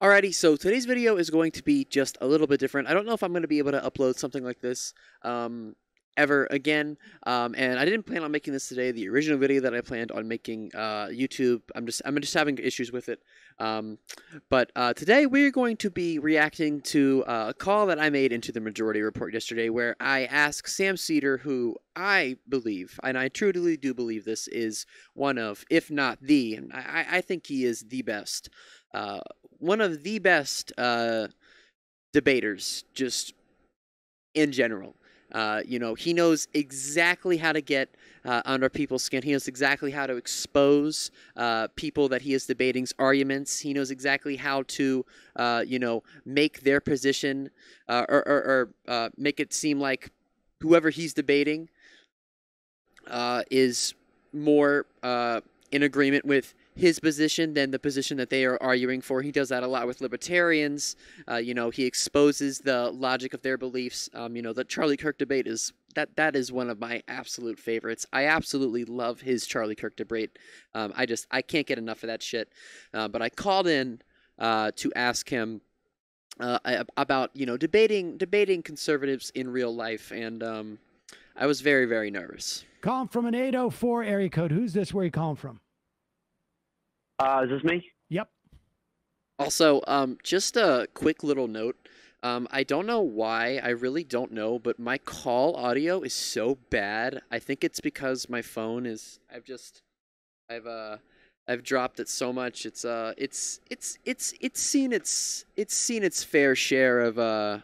Alrighty, so today's video is going to be just a little bit different. I don't know if I'm going to be able to upload something like this ever again, and I didn't plan on making this today. The original video that I planned on making YouTube, I'm just having issues with it. But today we're going to be reacting to a call that I made into the Majority Report yesterday, where I asked Sam Seder, who I believe, and I truly do believe this, is one of, if not the, and I think he is the best. One of the best debaters, just in general. You know, he knows exactly how to get under people's skin. He knows exactly how to expose people that he is debating's arguments. He knows exactly how to, you know, make their position or make it seem like whoever he's debating is more in agreement with his position than the position that they are arguing for. He does that a lot with libertarians. You know, he exposes the logic of their beliefs. You know, the Charlie Kirk debate is that is one of my absolute favorites. I absolutely love his Charlie Kirk debate. I can't get enough of that shit. But I called in to ask him about, you know, debating conservatives in real life, and I was very, very nervous. Calling from an 804 area code. Who's this? Where are you calling from? Is this me? Yep. Also, just a quick little note. I don't know why, I really don't know, but my call audio is so bad. I think it's because my phone is, I've dropped it so much. It's seen its fair share of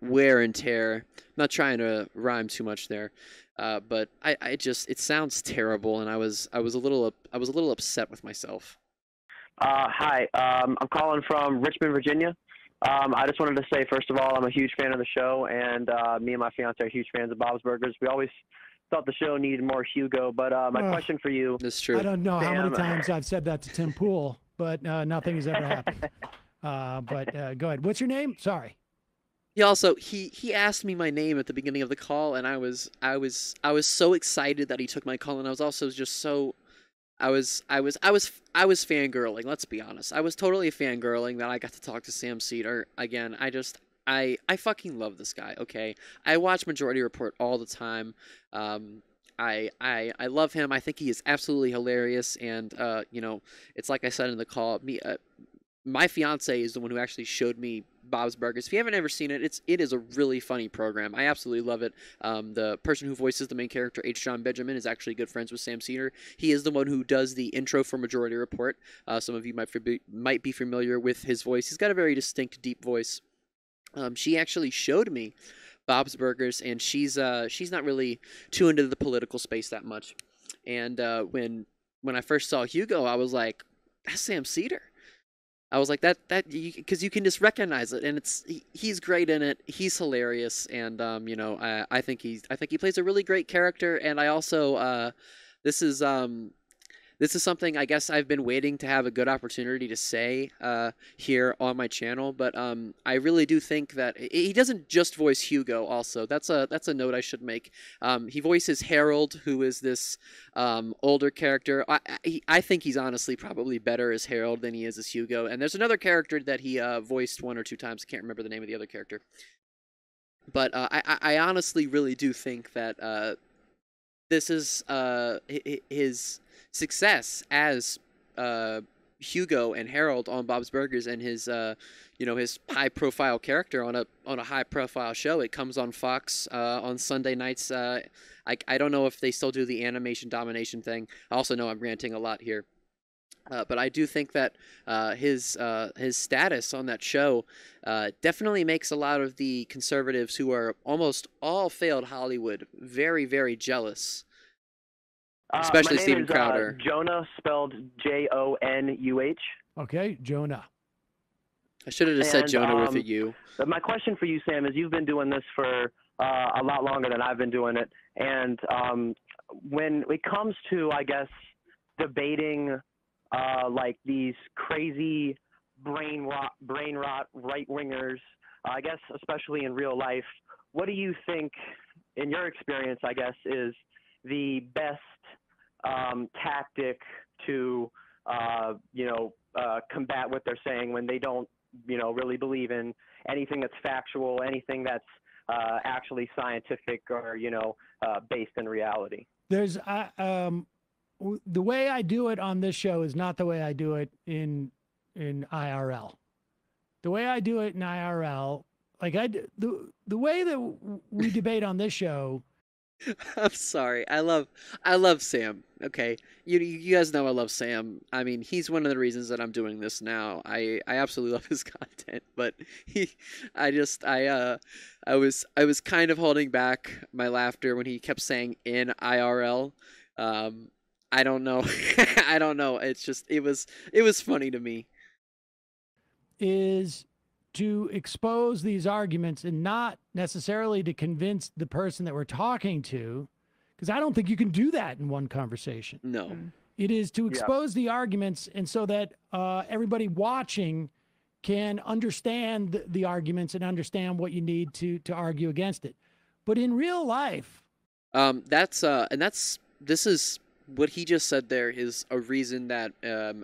wear and tear. I'm not trying to rhyme too much there. But it sounds terrible, and I was a little upset with myself. Hi, I'm calling from Richmond, Virginia. I just wanted to say, first of all, I'm a huge fan of the show, and me and my fiance are huge fans of Bob's Burgers. We always thought the show needed more Hugo, but my question for you... That's true. I don't know Sam, how many times I've said that to Tim Pool, but nothing has ever happened. But go ahead. What's your name? Sorry. He also he asked me my name at the beginning of the call, and I was so excited that he took my call, and I was also just so I was fangirling. Let's be honest, I was totally fangirling that I got to talk to Sam Seder again. I fucking love this guy. Okay, I watch Majority Report all the time. I love him. I think he is absolutely hilarious, and you know, it's like I said in the call. My fiance is the one who actually showed me Bob's Burgers. If you haven't ever seen it, it is a really funny program. I absolutely love it. The person who voices the main character, H. John Benjamin, is actually good friends with Sam Seder. He is the one who does the intro for Majority Report. Some of you might be familiar with his voice. He's got a very distinct, deep voice. She actually showed me Bob's Burgers, and she's not really too into the political space that much. And when I first saw Hugo, I was like, that's Sam Seder. I was like because you can just recognize it, and he's great in it. He's hilarious, and you know, I think he plays a really great character. And I also this is something I guess I've been waiting to have a good opportunity to say here on my channel, but I really do think that he doesn't just voice Hugo. Also, that's a note I should make. He voices Harold, who is this older character. I think he's honestly probably better as Harold than he is as Hugo. And there's another character that he voiced one or two times. I can't remember the name of the other character. But I honestly really do think that this is his success as Hugo and Harold on Bob's Burgers, and his you know, his high profile character on a high profile show. It comes on Fox on Sunday nights. I don't know if they still do the animation domination thing. I also know I'm ranting a lot here. But I do think that his status on that show definitely makes a lot of the conservatives, who are almost all failed Hollywood, very, very jealous. Especially Steven Crowder. Jonah, spelled Jonuh. Okay, Jonah. I should have just said Jonah with a U. My question for you, Sam, is you've been doing this for a lot longer than I've been doing it, and when it comes to, I guess, debating like these crazy brain rot right wingers, I guess especially in real life, what do you think, in your experience, I guess, is the best tactic to, you know, combat what they're saying when they don't, really believe in anything that's factual, anything that's actually scientific or, based in reality. There's the way I do it on this show is not the way I do it in IRL. The way I do it in IRL, like the way that we debate on this show. I'm sorry. I love Sam. Okay, you guys know I love Sam. I mean, he's one of the reasons that I'm doing this now. I absolutely love his content, but I was kind of holding back my laughter when he kept saying in IRL. I don't know. I don't know. It's just it was funny to me. Is to expose these arguments and not necessarily to convince the person that we're talking to, because I don't think you can do that in one conversation. No. It is to expose the arguments, and so that everybody watching can understand the arguments and understand what you need to argue against it. But in real life, this is what he just said. There is a reason that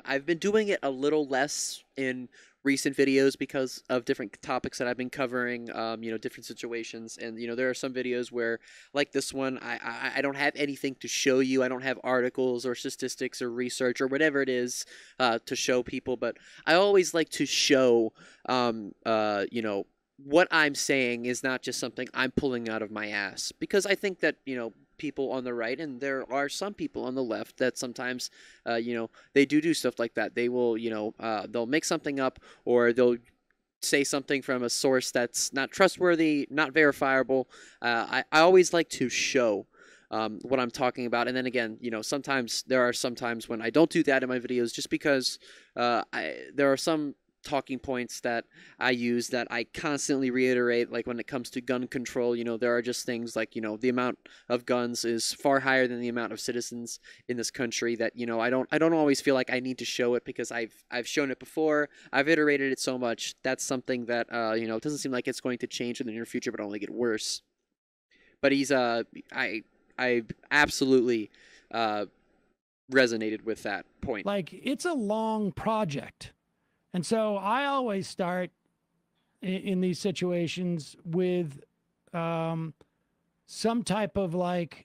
I've been doing it a little less in recent videos because of different topics that I've been covering, different situations. And, there are some videos where, like this one, I don't have anything to show you. I don't have articles or statistics or research or whatever it is to show people. But I always like to show, what I'm saying is not just something I'm pulling out of my ass. Because I think that, people on the right, and there are some people on the left that sometimes, they do stuff like that. They will, they'll make something up, or they'll say something from a source that's not trustworthy, not verifiable. I always like to show what I'm talking about. And then again, sometimes there are some times when I don't do that in my videos, just because there are some talking points that I use that I constantly reiterate, like when it comes to gun control. There are just things like, the amount of guns is far higher than the amount of citizens in this country, that, I don't always feel like I need to show it, because I've shown it before. I've iterated it so much. That's something that, it doesn't seem like it's going to change in the near future, but only get worse. But I absolutely resonated with that point. Like, it's a long project. And so I always start in these situations with some type of like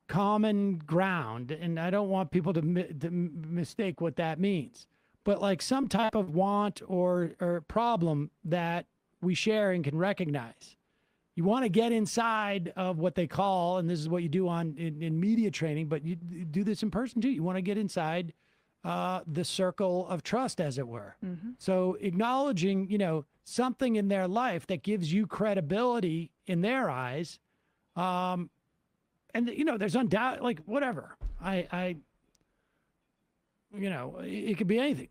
common ground. And I don't want people to mistake what that means, but like some type of want or problem that we share and can recognize. You want to get inside of what they call, and this is what you do in media training, but you do this in person too. You want to get inside the circle of trust, as it were. Mm-hmm. So acknowledging, something in their life that gives you credibility in their eyes. And, there's undoubted, like, whatever. It could be anything.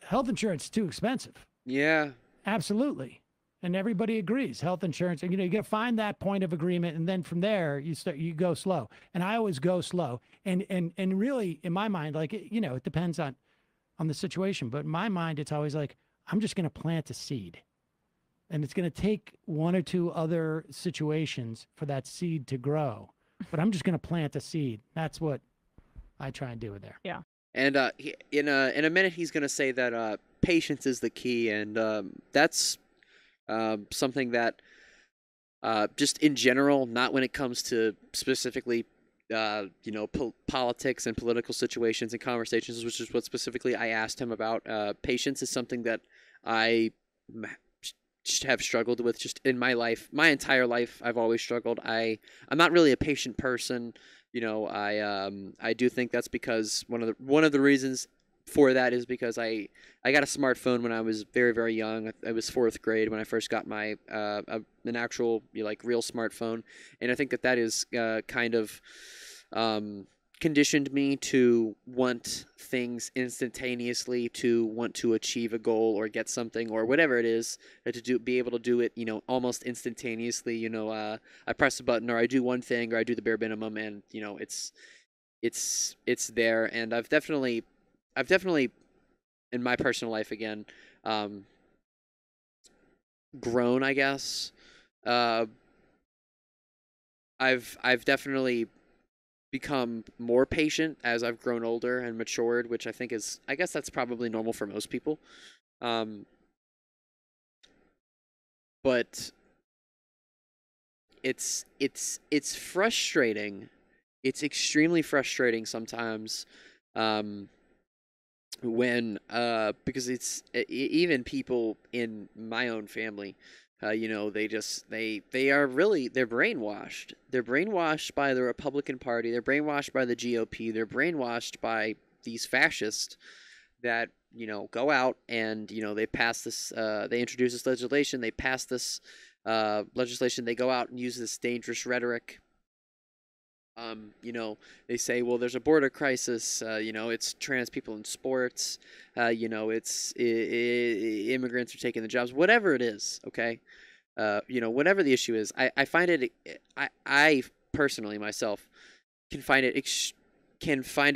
Health insurance is too expensive. Yeah. Absolutely. And everybody agrees. Health insurance, you got to find that point of agreement, and then from there you go slow. And I always go slow. And really, in my mind, like, it depends on the situation, but in my mind, it's always like, I'm just going to plant a seed, and it's going to take one or two other situations for that seed to grow. But I'm just going to plant a seed. That's what I try and do there. Yeah. And in a minute, he's going to say that patience is the key, and that's something that just in general, not when it comes to specifically politics and political situations and conversations, which is what specifically I asked him about. Patience is something that I have struggled with just in my life. My entire life, I've always struggled. I'm not really a patient person. I do think that's because one of the reasons for that is because I got a smartphone when I was very, very young. I was 4th grade when I first got my an actual real smartphone, and I think that is kind of conditioned me to want things instantaneously, to want to achieve a goal or get something or whatever it is, to be able to do it almost instantaneously. I press a button, or I do one thing, or I do the bare minimum, and it's there. And I've definitely in my personal life again grown, I guess. I've definitely become more patient as I've grown older and matured, which I guess that's probably normal for most people. But it's frustrating. It's extremely frustrating sometimes, when because even people in my own family, they're brainwashed. They're brainwashed by the Republican Party. They're brainwashed by the GOP. They're brainwashed by these fascists that go out and they pass this. They introduce this legislation. They pass this legislation. They go out and use this dangerous rhetoric. They say, well, there's a border crisis. It's trans people in sports. It's immigrants are taking the jobs. Whatever it is, okay. Whatever the issue is, I find it. I personally myself can find it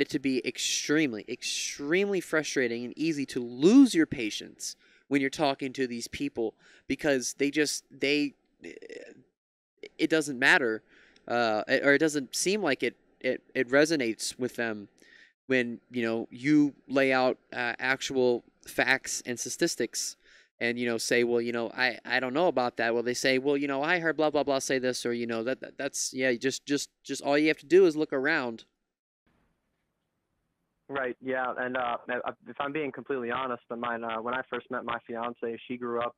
to be extremely, extremely frustrating and easy to lose your patience when you're talking to these people because it doesn't matter. Or it doesn't seem like it resonates with them when you lay out actual facts and statistics and say, well, I don't know about that. Well, they say, well, I heard blah blah blah say this, or that's yeah, just all you have to do is look around. Right. Yeah. And if I'm being completely honest, when I first met my fiance, she grew up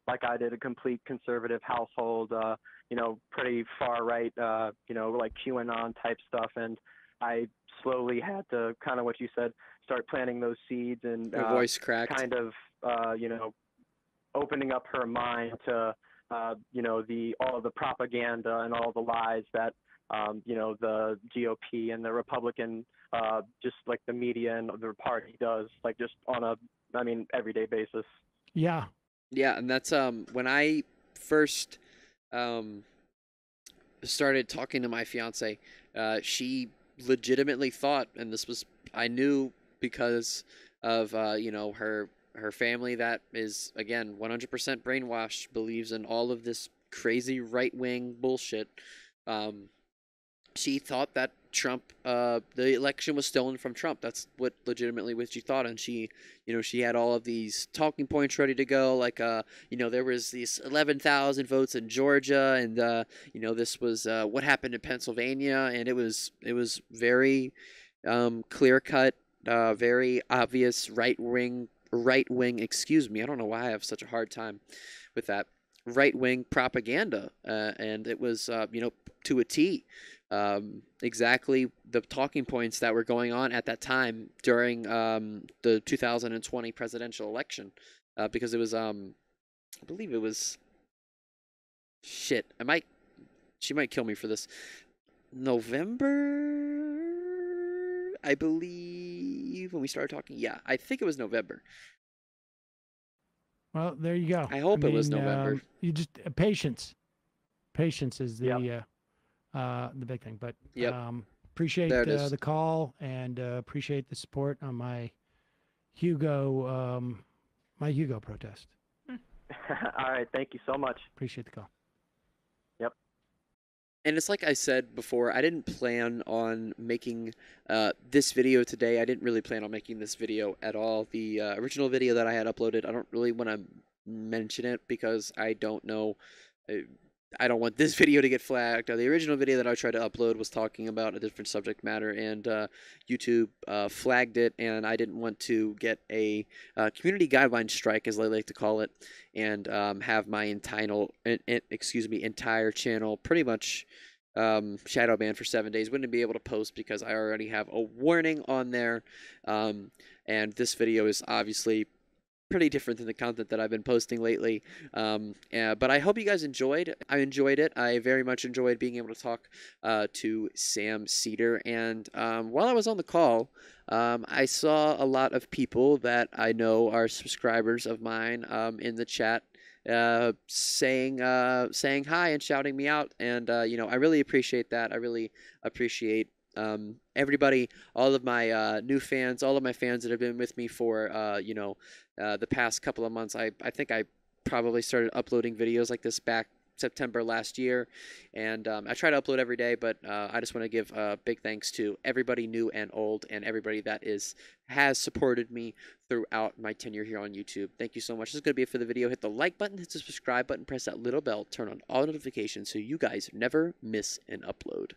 like I did, a complete conservative household. Pretty far right. Like QAnon type stuff. And I slowly had to kind of what you said, start planting those seeds and Your voice cracked. kind of opening up her mind to all of the propaganda and all the lies that the GOP and the Republican, just like the media and the party does, like just on everyday basis. Yeah. Yeah, and that's when I first started talking to my fiance, she legitimately thought, and I knew because of her family that is again 100% brainwashed, believes in all of this crazy right-wing bullshit. She thought that Trump, the election was stolen from Trump. That's what she thought, and she had all of these talking points ready to go. Like, there was these 11,000 votes in Georgia, and this was what happened in Pennsylvania, and it was very clear cut, very obvious right wing. Excuse me, I don't know why I have such a hard time with that. Right-wing propaganda, and it was to a T. Exactly the talking points that were going on at that time during the 2020 presidential election, because it was I believe it was shit. She might kill me for this. November, I believe, when we started talking. Yeah, I think it was November. Well, there you go. I hope it was November. You just patience. Patience is the big thing. But appreciate the call and appreciate the support on my Hugo protest. All right, thank you so much. Appreciate the call. Yep. And it's like I said before, I didn't plan on making this video today. I didn't really plan on making this video at all. The original video that I had uploaded, I don't really want to mention it because I don't know. I don't want this video to get flagged. The original video that I tried to upload was talking about a different subject matter, and YouTube flagged it, and I didn't want to get a community guideline strike, as they like to call it, and have my entire channel pretty much shadow banned for 7 days. Wouldn't be able to post because I already have a warning on there, and this video is obviously pretty different than the content that I've been posting lately, but I hope you guys enjoyed. I enjoyed it. I very much enjoyed being able to talk to Sam Seder, and while I was on the call, I saw a lot of people that I know are subscribers of mine in the chat saying hi and shouting me out, and I really appreciate that. I really appreciate everybody, all of my new fans, all of my fans that have been with me for the past couple of months. I think I probably started uploading videos like this back September last year, and I try to upload every day, but I just want to give big thanks to everybody new and old, and everybody that has supported me throughout my tenure here on YouTube. Thank you so much. This is going to be it for the video. Hit the like button, hit the subscribe button, press that little bell, turn on all notifications so you guys never miss an upload.